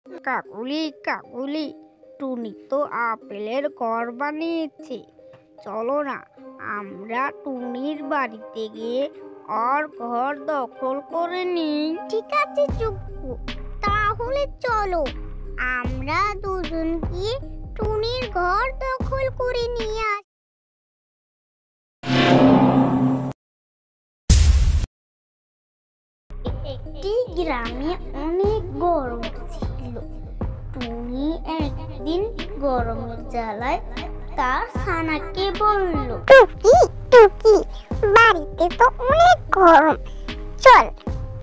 কাকুলি কাকুলি, টুনি তো আপেলের ঘর বানিয়েছে। চলো না, আমরা টুনির বাড়িতে গিয়ে ওর ঘর দখল করে নিই। ঠিক আছে চুপু, তাহলে চলো আমরা দুজন গিয়ে টুনির ঘর দখল করে নিয়ে আসি। একটি গ্রামে অনেক গরম ছিল। টুনি একদিন গরমের জ্বালায় তার ছানাকে বলল, টুকি টুকি, বাড়িতে তো অনেক গরম, চল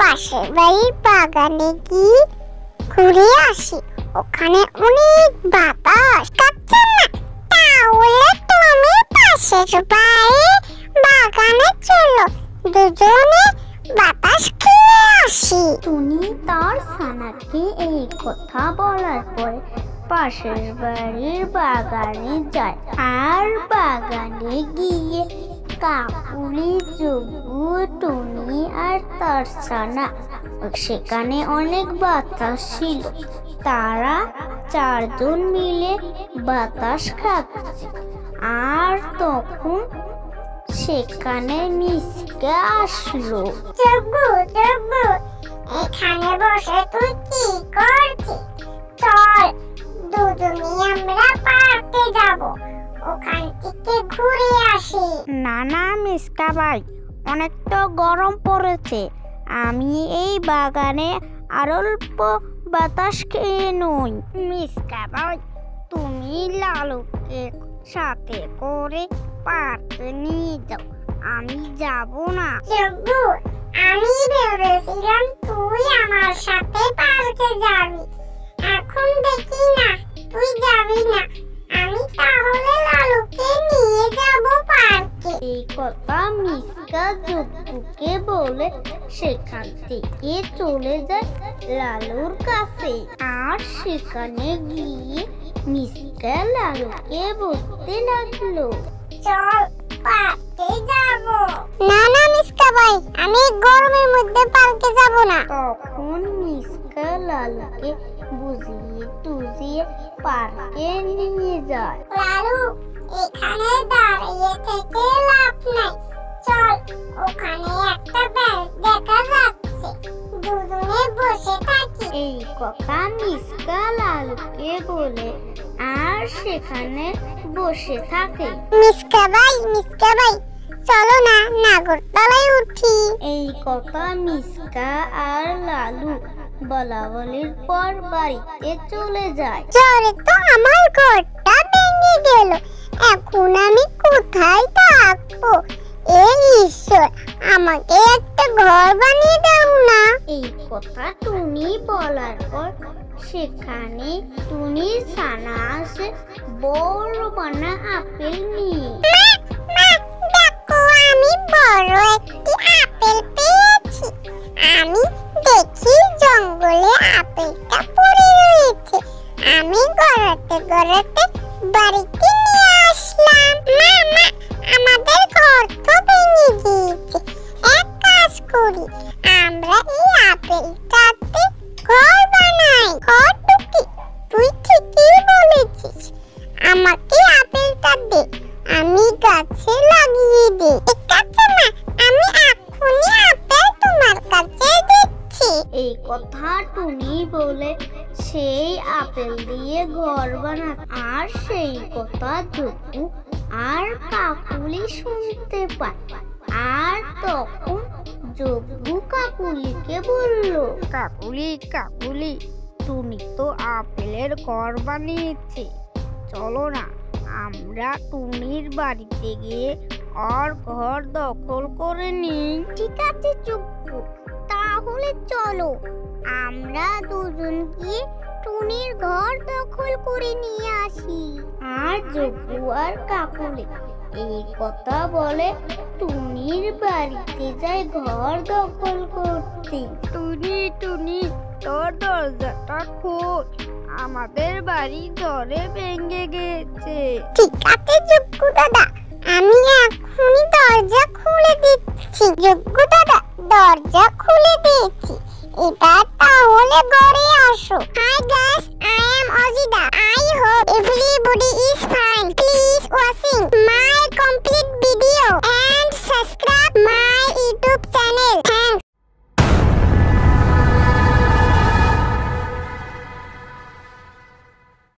পাশের বাড়ির বাগানে গিয়ে ঘুরে আসি, ওখানে অনেক বাতাস। কাচ্চা না, তাহলে তুমি পাশের বাড়ির বাগানে চলো, দুজনে বাতাস খেয়ে আসি। টুনি তার ছানাকে এই কথা বলার পরে পাশের বাড়ির বাগানে যায়। আর বাগানে গিয়ে কাকুলি, যোগু, টুনি আর তার ছানা, সেখানে অনেক বাতাস ছিল। তারা চারজন মিলে বাতাস খাচ্ছে। আর তখন সেখানে মিসকে আসলো। যোগু যোগু, এখানে বসে তুই কি করছিস? চল দুজনে আমরা পার্কে যাব, ওখান থেকে ঘুরে আসি। না না মিসকা ভাই, অনেক তো গরম পড়েছে, আমি এই বাগানে আর অল্প বাতাস খেয়ে নই। মিসকা ভাই, তুমি লালুকে সাথে করে পার্কে নিয়ে যাও, আমি যাব না। যোগু, আমি ভেবেছিলাম তুই আমার সাথে পার্কে যাবি, এখন দেখি না তুই যাবি না। আমি তাহলে লালুকে নিয়ে যাব পার্কে। এই কথা মিসকা যোগুকে বলে সেখান থেকে চলে যায় লালুর কাছে। আর সেখানে গিয়ে মিসকা লালুকে বলতে লাগলো, চল পার্কে যাব। না না মিসকা ভাই, আমি গরমের মধ্যে পার্কে যাব না। তখন মিসকা লালুকে বুঝিয়ে টুজিয়ে পার্কে নিয়ে যায়। লালু, এখানে দাঁড়িয়ে থেকে লাভ নাই, চল ওখানে একটা বেঞ্চ দেখা যাচ্ছে, দুজনে বসে থাকি। এই কথা মিসকা লালুকে বলে আর সেখানে বসে থাকে। মিসকা ভাই চলো না নাগরতলায় উঠি। এই কথা মিসকা আর লালু বলা বলির পর বাড়িতে চলে যায়। জোরে তো আমার ঘরটা ভেঙে গেল, এখন আমি কোথায় থাকবো? এই ঈশ্বর, আমাকে একটা ঘর বানিয়ে দাও না। এই কথা টুনি বলার পর সেখানে টুনির ছানা আসে বড় বানা আপেল নিয়ে। মা, দেখো আমি বড় একটি আপেল পেয়েছি। আমি দেখি জঙ্গলে আপেলটা পড়ে রয়েছে, আমি গড়াতে গড়াতে বাড়িতে নিয়ে আসলাম। মা, আমাদের ঘর তো ভেঙে গিয়েছে, এক কাজ করি, আমরা এই আপেলটাতে ঘর বানাই। ঘর টুকি, তুই ঠিকই বলেছিস, আমাকে আপেলটা দে, আমি গাছে লাগিয়ে দিই। ঠিক আছে মা, আমি এখনই আপেল তোমার কাছে দিচ্ছি। এই কথা টুনি বলে সেই আপেল দিয়ে ঘর বানায়। আর সেই কথা যোগু আর কাকুলি শুনতে পায়। আর তখন যোগু কাকুলিকে বলল, কাকুলি কাকুলি, টুনি তো আপেলের ঘর বানিয়েছে, চলো না, আমরা টুনির বাড়িতে গিয়ে ওর ঘর দখল করে নিই। ঠিক আছে চুপু, তাহলে চলো আমরা দুজন গিয়ে টুনির ঘর দখল করে নিয়ে আসি। আর যোগু আর কাকুলি এই কথা বলে টুনির বাড়িতে যায় ঘর দখল করতে। টুনি টুনি, তোর দরজাটা খোল, আমাদের বাড়ি ঝড়ে ভেঙে গেছে। ঠিক আছে যোগ্য দাদা, আমি এখনই দরজা খুলে দিচ্ছি। যোগ্য দাদা, দরজা খুলে দিয়েছি, এবার তাহলে ঘরে আসো। Hi guys, I am Ozida. I hope everybody is